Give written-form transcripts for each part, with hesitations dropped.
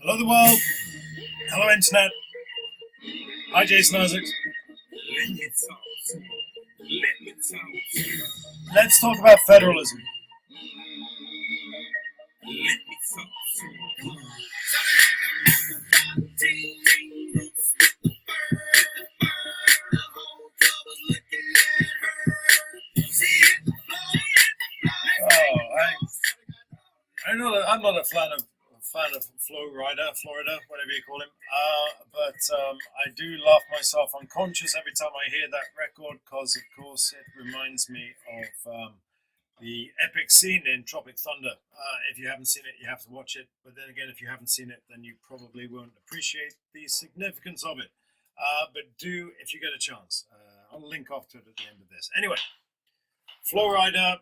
Hello, the world. Hello, Internet. Hi, Jason Isaacs. Let me talk to you. Let me talk to you. Let's talk about federalism. Let me talk to you. Come on. Oh, I know that I'm not a fan of Florida, whatever you call him. But I do laugh myself unconscious every time I hear that record because, of course, it reminds me of the epic scene in Tropic Thunder. If you haven't seen it, you have to watch it. But then again, if you haven't seen it, then you probably won't appreciate the significance of it. But do if you get a chance. I'll link off to it at the end of this. Anyway, Florida,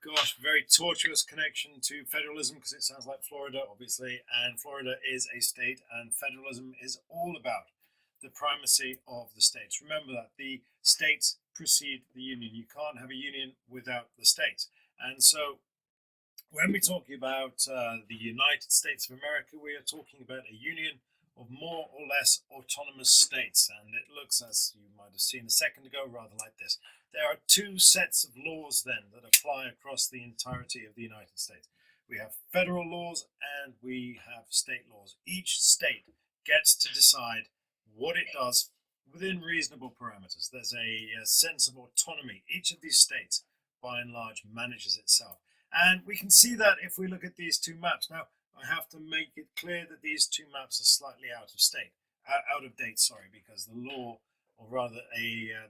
gosh, very tortuous connection to federalism because it sounds like Florida, obviously, and Florida is a state, and federalism is all about the primacy of the states. Remember that the states precede the union. You can't have a union without the states. And so when we're talking about the United States of America, we are talking about a union of more or less autonomous states. And it looks, as you might have seen a second ago, rather like this. There are two sets of laws then that apply across the entirety of the United States. We have federal laws and we have state laws. Each state gets to decide what it does within reasonable parameters. There's a sense of autonomy. Each of these states, by and large, manages itself. And we can see that if we look at these two maps. Now, I have to make it clear that these two maps are slightly out of date, because the law, or rather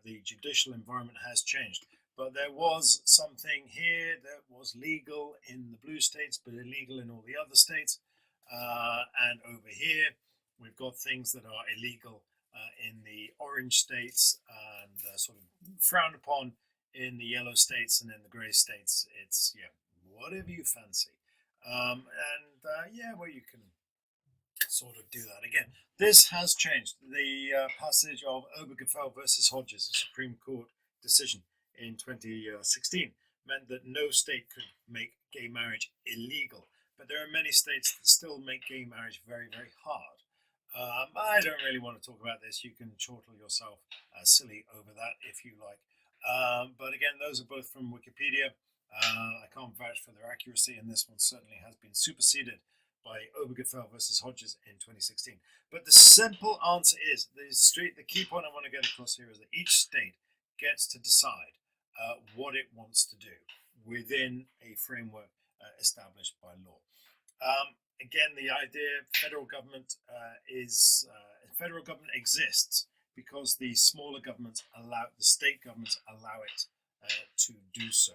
the judicial environment has changed. But there was something here that was legal in the blue states, but illegal in all the other states. And over here, we've got things that are illegal in the orange states and sort of frowned upon in the yellow states, and in the grey states, it's, whatever you fancy. Well, you can sort of do that again. This has changed. The passage of Obergefell versus Hodges, a Supreme Court decision in 2016, meant that no state could make gay marriage illegal. But there are many states that still make gay marriage very, very hard. I don't really want to talk about this. You can chortle yourself silly over that if you like. But again, those are both from Wikipedia. I can't vouch for their accuracy, and this one certainly has been superseded by Obergefell versus Hodges in 2016. But the simple answer is the key point I want to get across here is that each state gets to decide what it wants to do within a framework established by law. Again, the idea federal government exists because the smaller governments the state governments allow it to do so.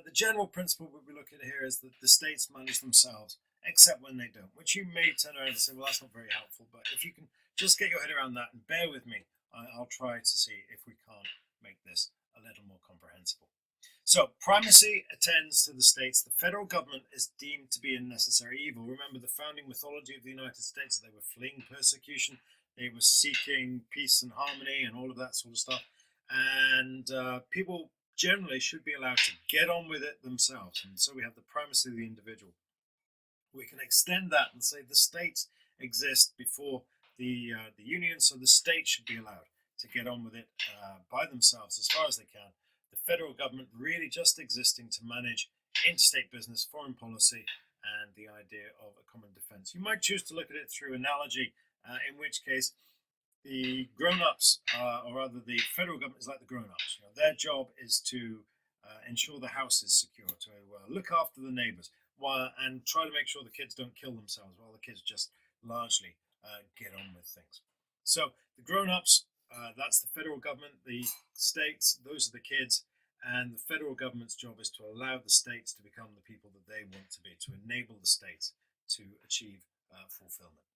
The general principle we look at here is that the states manage themselves, except when they don't, which you may turn around and say, well, that's not very helpful. But if you can just get your head around that and bear with me, I'll try to see if we can't make this a little more comprehensible. So primacy attends to the states. The federal government is deemed to be a necessary evil. Remember the founding mythology of the United States. They were fleeing persecution. They were seeking peace and harmony and all of that sort of stuff. And people generally should be allowed to get on with it themselves. And so we have the primacy of the individual. We can extend that and say the states exist before the union, so the states should be allowed to get on with it by themselves as far as they can. The federal government really just existing to manage interstate business, foreign policy, and the idea of a common defense. You might choose to look at it through analogy, in which case the grown-ups, or rather the federal government is like the grown-ups. Their job is to ensure the house is secure, to look after the neighbors, and try to make sure the kids don't kill themselves while the kids just largely get on with things. So the grown-ups, that's the federal government. The states, those are the kids. And the federal government's job is to allow the states to become the people that they want to be, to enable the states to achieve fulfillment.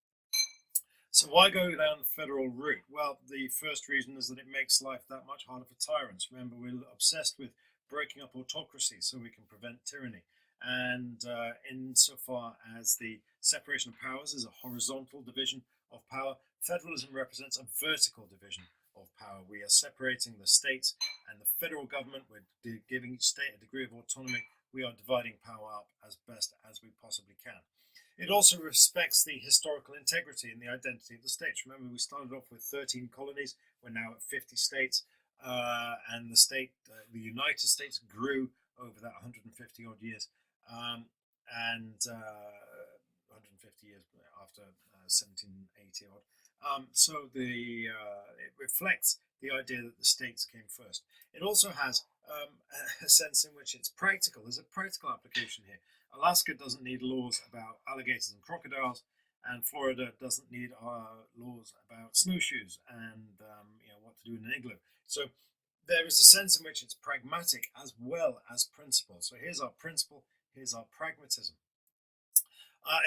So why go down the federal route? Well, the first reason is that it makes life that much harder for tyrants. Remember, we're obsessed with breaking up autocracy so we can prevent tyranny. And insofar as the separation of powers is a horizontal division of power, federalism represents a vertical division of power. We are separating the states and the federal government. We're giving each state a degree of autonomy. We are dividing power up as best as we possibly can. It also respects the historical integrity and the identity of the states. Remember, we started off with 13 colonies. We're now at 50 states, and the United States grew over that 150 odd years, and 150 years after 1780 odd. So it reflects the idea that the states came first. It also has a sense in which it's practical. There's a practical application here. Alaska doesn't need laws about alligators and crocodiles, and Florida doesn't need laws about snowshoes and what to do in an igloo. So there is a sense in which it's pragmatic as well as principle. So here's our principle, here's our pragmatism.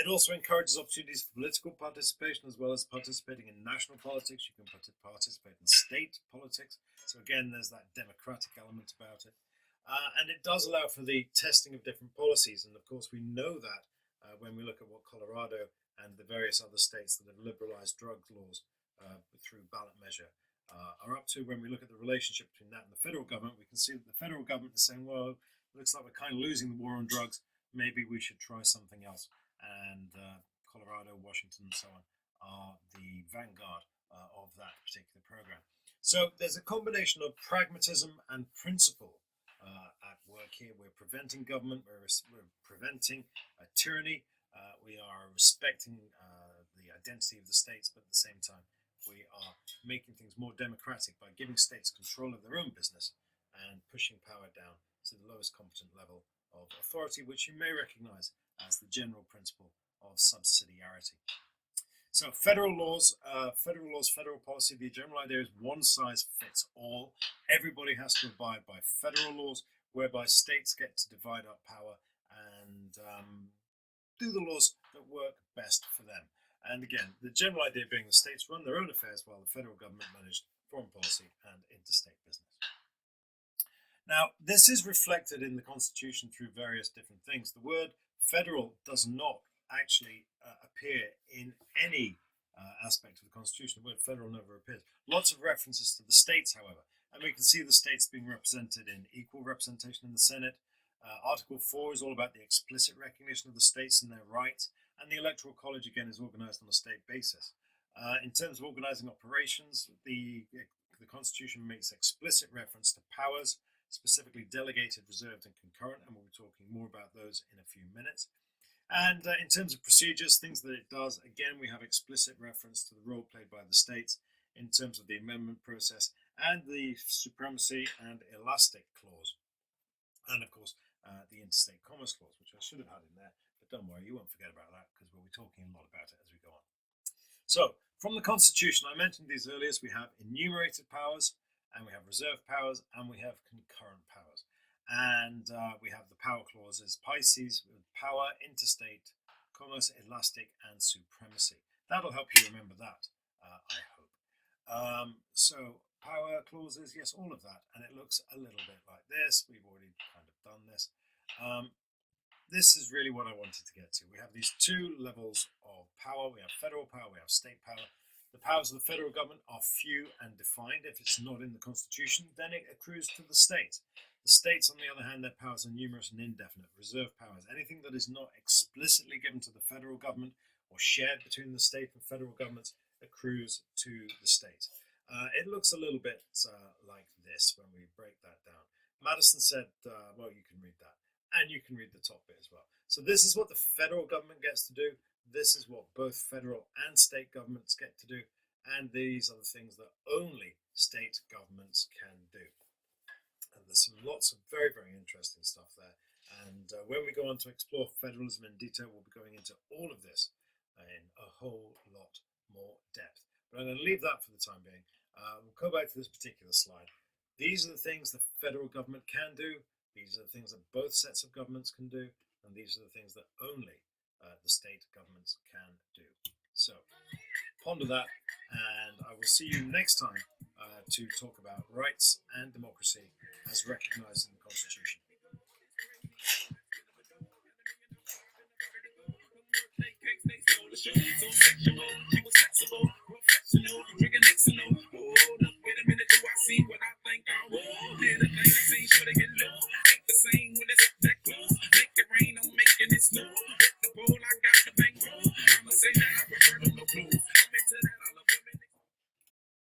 It also encourages opportunities for political participation as well as participating in national politics. You can participate in state politics. So again, there's that democratic element about it. And it does allow for the testing of different policies. And of course, we know that when we look at what Colorado and the various other states that have liberalized drug laws through ballot measure are up to. When we look at the relationship between that and the federal government, we can see that the federal government is saying, well, it looks like we're kind of losing the war on drugs. Maybe we should try something else. And Colorado, Washington, and so on are the vanguard of that particular program. So there's a combination of pragmatism and principle at work here. We're preventing government, we're preventing tyranny, we are respecting the identity of the states, but at the same time we are making things more democratic by giving states control of their own business and pushing power down to the lowest competent level of authority, which you may recognize as the general principle of subsidiarity. So federal laws, federal policy, the general idea is one size fits all. Everybody has to abide by federal laws, whereby states get to divide up power and do the laws that work best for them. And again, the general idea being the states run their own affairs while the federal government managed foreign policy and interstate business. Now, this is reflected in the Constitution through various different things. The word federal does not actually appear in any aspect of the Constitution. The word federal never appears. Lots of references to the states, however, and we can see the states being represented in equal representation in the Senate. Article 4 is all about the explicit recognition of the states and their rights, and the Electoral College, again, is organized on a state basis. In terms of organizing operations, the Constitution makes explicit reference to powers, specifically delegated, reserved, and concurrent, and we'll be talking more about those in a few minutes. And in terms of procedures, things that it does, again, we have explicit reference to the role played by the states in terms of the amendment process and the supremacy and elastic clause. And of course, the interstate commerce clause, which I should have had in there, but don't worry, you won't forget about that because we'll be talking a lot about it as we go on. So, from the Constitution, I mentioned these earlier, we have enumerated powers, and we have reserved powers, and we have concurrent powers. And we have the power clauses, Pisces, with power, interstate, commerce, elastic, and supremacy. That'll help you remember that, I hope. So power clauses, yes, all of that. And it looks a little bit like this. We've already kind of done this. This is really what I wanted to get to. We have these two levels of power. We have federal power, we have state power. The powers of the federal government are few and defined. If it's not in the Constitution, then it accrues to the state. The states, on the other hand, their powers are numerous and indefinite. Reserve powers, anything that is not explicitly given to the federal government or shared between the state and federal governments accrues to the state. It looks a little bit like this when we break that down. Madison said, well, you can read that, and you can read the top bit as well. So this is what the federal government gets to do. This is what both federal and state governments get to do, and these are the things that only state governments can do. And there's lots of very, very interesting stuff there. And when we go on to explore federalism in detail, we'll be going into all of this in a whole lot more depth. But I'm going to leave that for the time being. We'll go back to this particular slide. These are the things the federal government can do. These are the things that both sets of governments can do. And these are the things that only the state governments can do. So ponder that, and I will see you next time to talk about rights and democracy as recognized in the Constitution. Make it rain, I'm making it snow. The bowl I got the bang. flow